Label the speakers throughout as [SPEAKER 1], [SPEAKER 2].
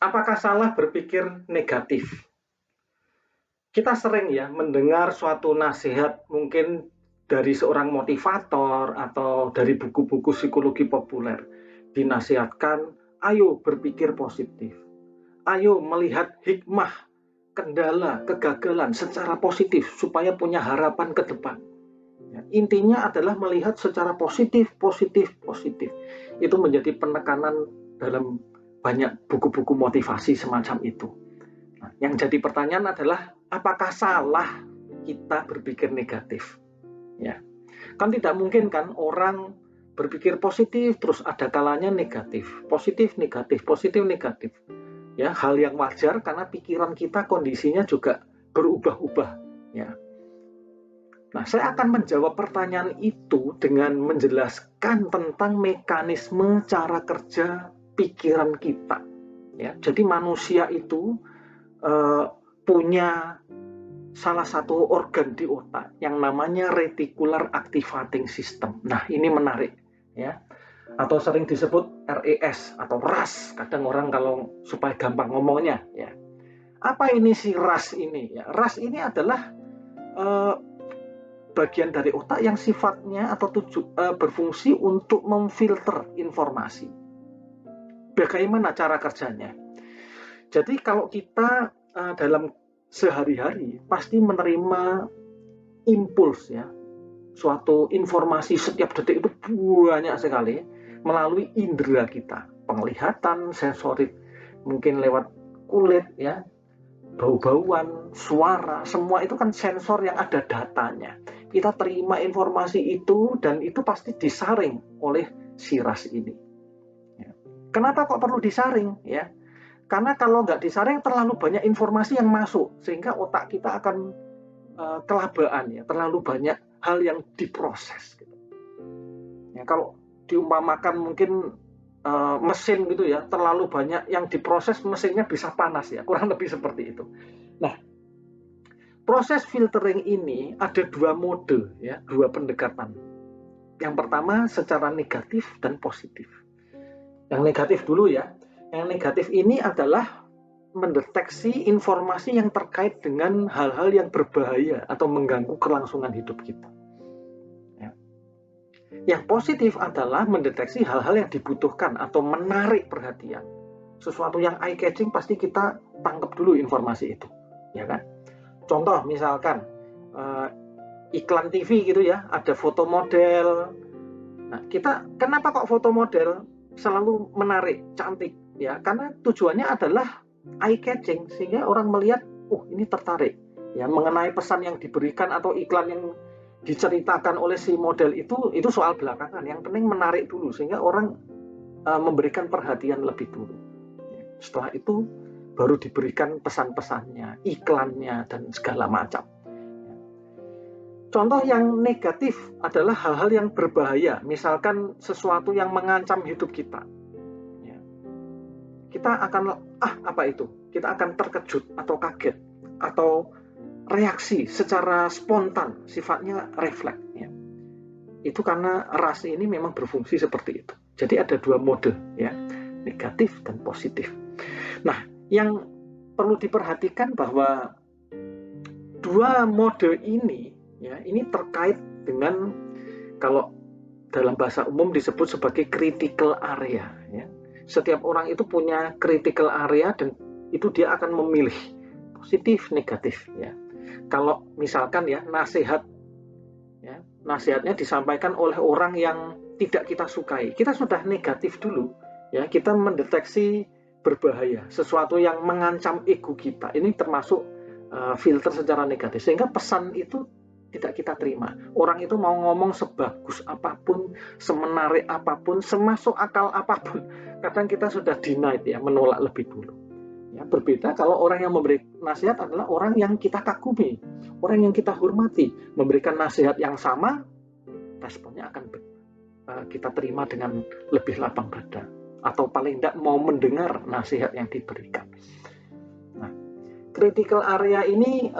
[SPEAKER 1] Apakah salah berpikir negatif? Kita sering ya mendengar suatu nasihat mungkin dari seorang motivator atau dari buku-buku psikologi populer. Dinasihatkan, ayo berpikir positif. Ayo melihat hikmah, kendala, kegagalan secara positif supaya punya harapan ke depan. Ya, intinya adalah melihat secara positif, positif, positif. Itu menjadi penekanan dalam banyak buku-buku motivasi semacam itu. Nah, yang jadi pertanyaan adalah apakah salah kita berpikir negatif? Ya, kan tidak mungkin kan orang berpikir positif terus ada kalanya negatif, positif negatif, positif negatif. Ya, hal yang wajar karena pikiran kita kondisinya juga berubah-ubah. Ya. Nah, saya akan menjawab pertanyaan itu dengan menjelaskan tentang mekanisme cara kerja pikiran kita. Ya, jadi manusia itu punya salah satu organ di otak yang namanya reticular activating system. Nah, ini menarik ya. Atau sering disebut RAS atau RAS. Kadang orang kalau supaya gampang ngomongnya ya. Apa ini si RAS ini? Ya, RAS ini adalah bagian dari otak yang sifatnya atau berfungsi untuk memfilter informasi. Bagaimana cara kerjanya? Jadi kalau kita dalam sehari-hari pasti menerima impuls ya, suatu informasi setiap detik itu banyak sekali melalui indera kita, penglihatan, sensorik, mungkin lewat kulit ya, bau-bauan, suara, semua itu kan sensor yang ada datanya. Kita terima informasi itu dan itu pasti disaring oleh si RAS ini. Kenapa kok perlu disaring ya? Karena kalau nggak disaring terlalu banyak informasi yang masuk sehingga otak kita akan kelabaan ya, terlalu banyak hal yang diproses. Gitu. Ya, kalau diumpamakan mungkin mesin gitu ya, terlalu banyak yang diproses mesinnya bisa panas ya, kurang lebih seperti itu. Nah, proses filtering ini ada dua mode ya, dua pendekatan. Yang pertama secara negatif dan positif. Yang negatif dulu ya. Yang negatif ini adalah mendeteksi informasi yang terkait dengan hal-hal yang berbahaya atau mengganggu kelangsungan hidup kita. Ya. Yang positif adalah mendeteksi hal-hal yang dibutuhkan atau menarik perhatian. Sesuatu yang eye-catching pasti kita tangkap dulu informasi itu, ya kan? Contoh misalkan iklan TV gitu ya, ada foto model. Nah, kita kenapa kok foto model selalu menarik, cantik? Ya, karena tujuannya adalah eye-catching sehingga orang melihat, ini tertarik ya mengenai pesan yang diberikan atau iklan yang diceritakan oleh si model itu soal belakangan. Yang penting menarik dulu sehingga orang memberikan perhatian lebih dulu. Setelah itu baru diberikan pesan-pesannya, iklannya dan segala macam. Contoh yang negatif adalah hal-hal yang berbahaya, misalkan sesuatu yang mengancam hidup kita. Kita akan, apa itu? Kita akan terkejut atau kaget, atau reaksi secara spontan, sifatnya refleks. Ya. Itu karena RAS ini memang berfungsi seperti itu. Jadi ada dua mode, ya, negatif dan positif. Nah, yang perlu diperhatikan bahwa dua mode ini, ya, ini terkait dengan kalau dalam bahasa umum disebut sebagai critical area. Ya. Setiap orang itu punya critical area dan itu dia akan memilih positif, negatif. Ya. Kalau misalkan ya nasihatnya disampaikan oleh orang yang tidak kita sukai, kita sudah negatif dulu. Ya, kita mendeteksi berbahaya, sesuatu yang mengancam ego kita. Ini termasuk filter secara negatif, sehingga pesan itu tidak kita terima. Orang itu mau ngomong sebagus apapun, semenarik apapun, semasuk akal apapun, kadang kita sudah denied ya, menolak lebih dulu. Ya, berbeda kalau orang yang memberi nasihat adalah orang yang kita kagumi, orang yang kita hormati, memberikan nasihat yang sama, responnya akan kita terima dengan lebih lapang dada, atau paling tidak mau mendengar nasihat yang diberikan. Nah, critical area ini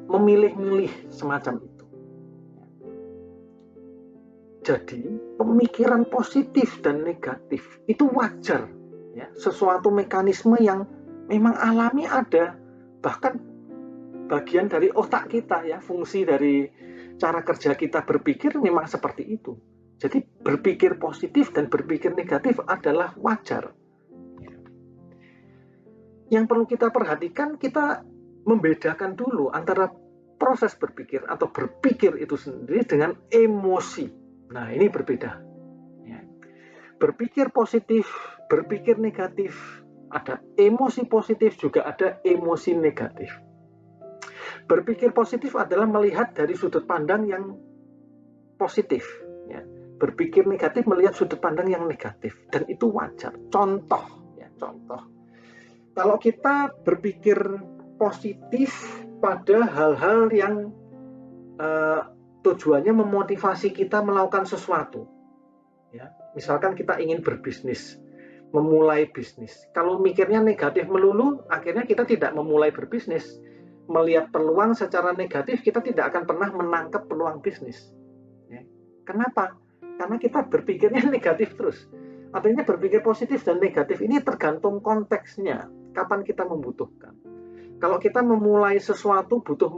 [SPEAKER 1] memilih-milih semacam itu. Jadi pemikiran positif dan negatif itu wajar ya, sesuatu mekanisme yang memang alami ada, bahkan bagian dari otak kita ya, fungsi dari cara kerja kita berpikir memang seperti itu. Jadi berpikir positif dan berpikir negatif adalah wajar. Yang perlu kita perhatikan, kita membedakan dulu antara proses berpikir atau berpikir itu sendiri dengan emosi. Nah, ini berbeda. Ya. Berpikir positif, berpikir negatif, ada emosi positif, juga ada emosi negatif. Berpikir positif adalah melihat dari sudut pandang yang positif. Ya. Berpikir negatif melihat sudut pandang yang negatif, dan itu wajar. Contoh. Kalau kita berpikir positif pada hal-hal yang tujuannya memotivasi kita melakukan sesuatu, ya, misalkan kita ingin berbisnis, memulai bisnis. Kalau mikirnya negatif melulu, akhirnya kita tidak memulai berbisnis. Melihat peluang secara negatif, kita tidak akan pernah menangkap peluang bisnis. Ya. Kenapa? Karena kita berpikirnya negatif terus. Artinya berpikir positif dan negatif ini tergantung konteksnya, kapan kita membutuhkan. Kalau kita memulai sesuatu butuh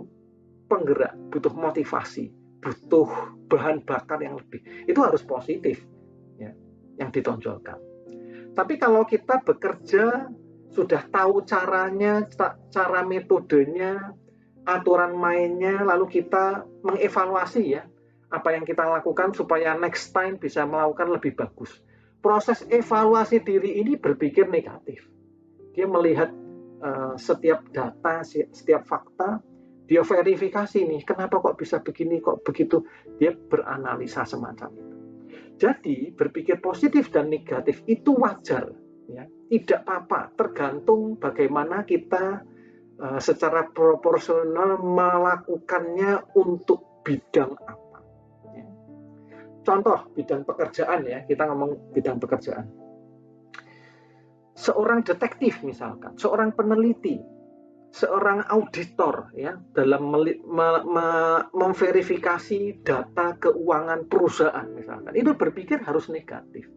[SPEAKER 1] penggerak, butuh motivasi, butuh bahan bakar yang lebih, itu harus positif, ya, yang ditonjolkan. Tapi kalau kita bekerja, sudah tahu caranya, cara metodenya, aturan mainnya, lalu kita mengevaluasi ya, apa yang kita lakukan supaya next time bisa melakukan lebih bagus. Proses evaluasi diri ini berpikir negatif. Dia melihat setiap data, setiap fakta, dia verifikasi nih, kenapa kok bisa begini, kok begitu. Dia beranalisa semacam itu. Jadi berpikir positif dan negatif itu wajar, ya, tidak apa-apa, tergantung bagaimana kita secara proporsional melakukannya untuk bidang apa. Contoh bidang pekerjaan ya, kita ngomong bidang pekerjaan. Seorang detektif misalkan, seorang peneliti, seorang auditor ya, dalam memverifikasi data keuangan perusahaan misalkan, itu berpikir harus negatif.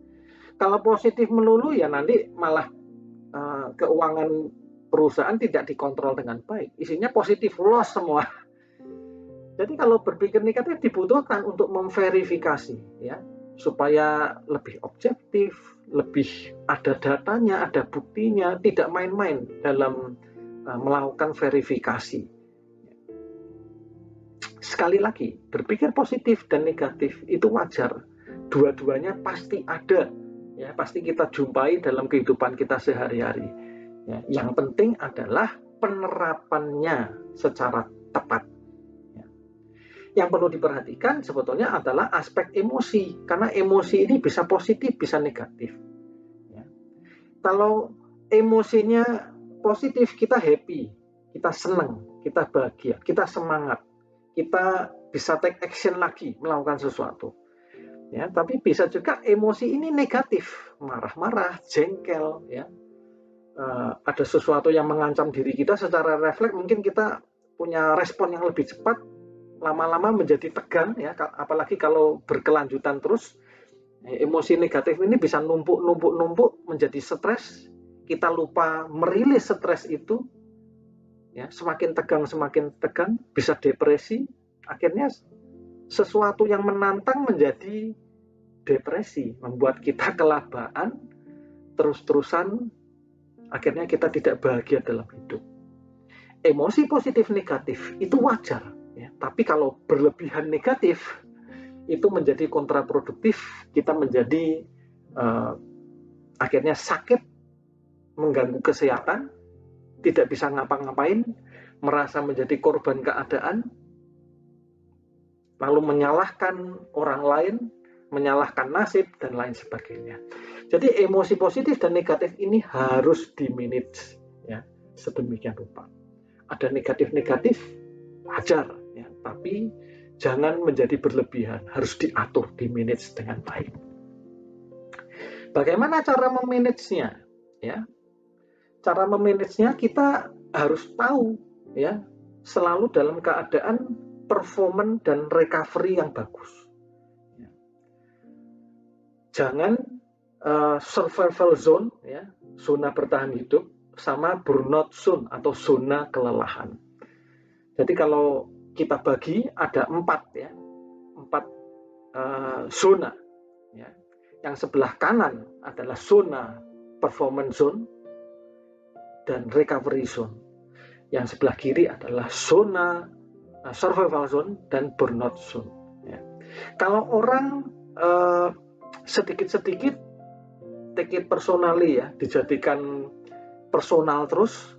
[SPEAKER 1] Kalau positif melulu ya nanti malah keuangan perusahaan tidak dikontrol dengan baik. Isinya positif, loss semua. Jadi kalau berpikir negatif dibutuhkan untuk memverifikasi ya, supaya lebih objektif, lebih ada datanya, ada buktinya, tidak main-main dalam melakukan verifikasi. Sekali lagi, berpikir positif dan negatif itu wajar. Dua-duanya pasti ada, ya, pasti kita jumpai dalam kehidupan kita sehari-hari. Ya, yang penting adalah penerapannya secara tepat. Yang perlu diperhatikan sebetulnya adalah aspek emosi, karena emosi ini bisa positif, bisa negatif. Ya. Kalau emosinya positif, kita happy, kita senang, kita bahagia, kita semangat, kita bisa take action lagi melakukan sesuatu. Ya, tapi bisa juga emosi ini negatif, marah-marah, jengkel, ya. Ada sesuatu yang mengancam diri kita, secara refleks mungkin kita punya respon yang lebih cepat, lama-lama menjadi tegang ya, apalagi kalau berkelanjutan terus. Emosi negatif ini bisa numpuk menjadi stres, kita lupa merilis stres itu ya, semakin tegang bisa depresi, akhirnya sesuatu yang menantang menjadi depresi, membuat kita kelabaan terus-terusan, akhirnya kita tidak bahagia dalam hidup. Emosi positif negatif itu wajar ya, tapi kalau berlebihan negatif itu menjadi kontraproduktif, kita menjadi akhirnya sakit, mengganggu kesehatan, tidak bisa ngapa-ngapain, merasa menjadi korban keadaan, lalu menyalahkan orang lain, menyalahkan nasib, dan lain sebagainya. Jadi emosi positif dan negatif ini harus di-manage ya, sedemikian rupa. Ada negatif-negatif, wajar ya, tapi jangan menjadi berlebihan, harus diatur, di-manage dengan baik. Bagaimana cara memanagenya? Ya, cara memanagenya kita harus tahu ya, selalu dalam keadaan performance dan recovery yang bagus. Ya. Jangan survival zone, ya, zona bertahan hidup, sama burnout zone atau zona kelelahan. Jadi kalau kita bagi ada 4 zona. Ya. Yang sebelah kanan adalah zona performance zone dan recovery zone. Yang sebelah kiri adalah zona survival zone dan burnout zone. Ya. Kalau orang sedikit-sedikit take it personally, ya, dijadikan personal terus,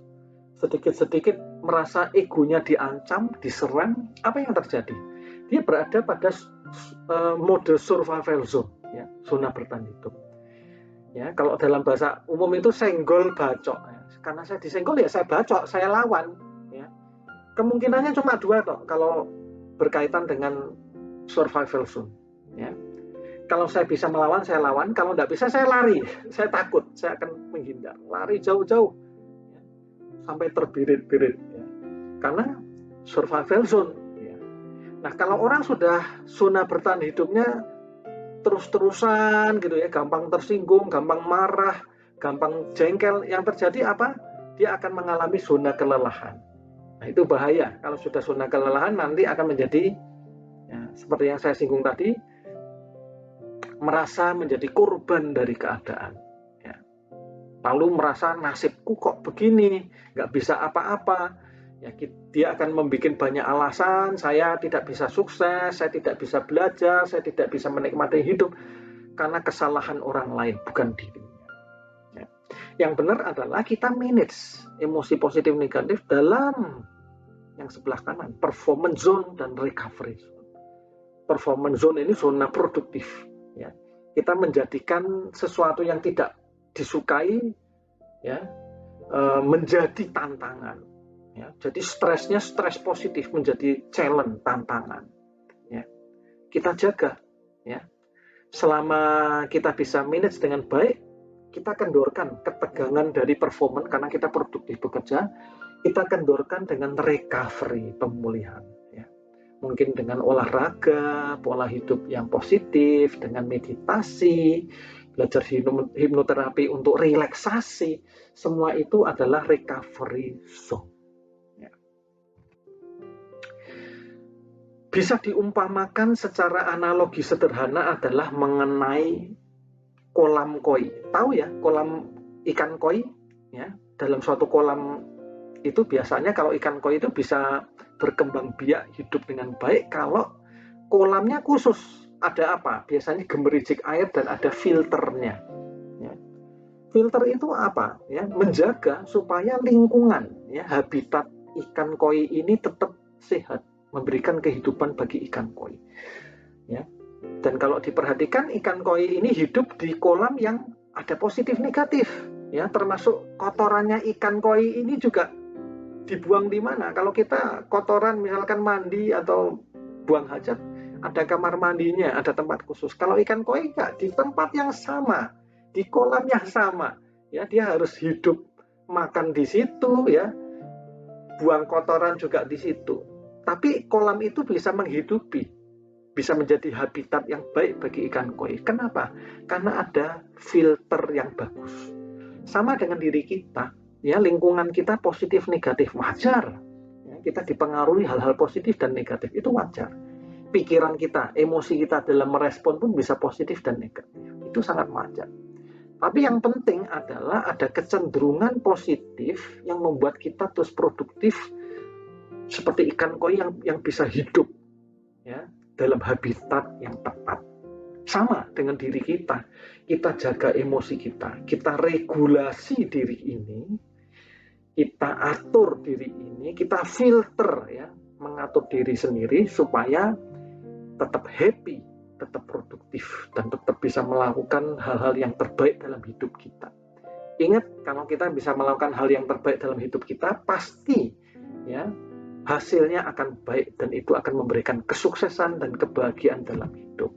[SPEAKER 1] sedikit-sedikit merasa egonya diancam, diserang, apa yang terjadi? Dia berada pada mode survival zone, ya, zona bertahan hidup. Ya, kalau dalam bahasa umum itu senggol bacok. Ya. Karena saya disenggol ya saya bacok, saya lawan. Ya. Kemungkinannya cuma 2 toh kalau berkaitan dengan survival zone. Ya. Kalau saya bisa melawan, saya lawan. Kalau tidak bisa, saya lari. Saya takut, saya akan menghindar. Lari jauh-jauh. Ya. Sampai terbirit-birit. Ya. Karena survival zone. Ya. Nah, kalau orang sudah zona bertahan hidupnya terus-terusan gitu ya, gampang tersinggung, gampang marah, gampang jengkel, yang terjadi apa? Dia akan mengalami zona kelelahan. Nah, itu bahaya. Kalau sudah zona kelelahan, nanti akan menjadi, ya, seperti yang saya singgung tadi, merasa menjadi korban dari keadaan. Ya. Lalu merasa nasibku kok begini, nggak bisa apa-apa. Ya, dia akan membuat banyak alasan, saya tidak bisa sukses, saya tidak bisa belajar, saya tidak bisa menikmati hidup, karena kesalahan orang lain, bukan dirinya. Ya. Yang benar adalah kita manage emosi positif negatif dalam yang sebelah kanan, performance zone dan recovery zone. Performance zone ini zona produktif. Ya. Kita menjadikan sesuatu yang tidak disukai, ya, menjadi tantangan. Ya. Jadi stresnya stres positif menjadi challenge, tantangan. Ya. Kita jaga. Ya. Selama kita bisa manage dengan baik, kita kendorkan ketegangan dari performance karena kita produktif bekerja. Kita kendorkan dengan recovery, pemulihan. Mungkin dengan olahraga, pola hidup yang positif, dengan meditasi, belajar hipnoterapi untuk relaksasi, semua itu adalah recovery zone. Ya. Bisa diumpamakan secara analogi sederhana adalah mengenai kolam koi. Tahu ya, kolam ikan koi? Ya, dalam suatu kolam itu biasanya kalau ikan koi itu bisa berkembang biak hidup dengan baik kalau kolamnya khusus. Ada apa? Biasanya gemericik air dan ada filternya. Ya. Filter itu apa? Ya, menjaga supaya lingkungan, ya, habitat ikan koi ini tetap sehat, memberikan kehidupan bagi ikan koi. Ya. Dan kalau diperhatikan ikan koi ini hidup di kolam yang ada positif negatif. Ya, termasuk kotorannya ikan koi ini juga dibuang di mana? Kalau kita kotoran misalkan mandi atau buang hajat, ada kamar mandinya, ada tempat khusus. Kalau ikan koi enggak, di tempat yang sama, di kolam yang sama, ya, dia harus hidup makan di situ, ya, buang kotoran juga di situ. Tapi kolam itu bisa menghidupi, bisa menjadi habitat yang baik bagi ikan koi. Kenapa? Karena ada filter yang bagus. Sama dengan diri kita. Ya, lingkungan kita positif negatif wajar. Ya, kita dipengaruhi hal-hal positif dan negatif itu wajar. Pikiran kita, emosi kita dalam merespon pun bisa positif dan negatif. Itu sangat wajar. Tapi yang penting adalah ada kecenderungan positif yang membuat kita terus produktif seperti ikan koi yang bisa hidup, ya, dalam habitat yang tepat. Sama dengan diri kita. Kita jaga emosi kita regulasi diri ini, kita atur diri ini, kita filter, ya, mengatur diri sendiri supaya tetap happy, tetap produktif, dan tetap bisa melakukan hal-hal yang terbaik dalam hidup kita. Ingat, kalau kita bisa melakukan hal yang terbaik dalam hidup kita, pasti, ya, hasilnya akan baik dan itu akan memberikan kesuksesan dan kebahagiaan dalam hidup.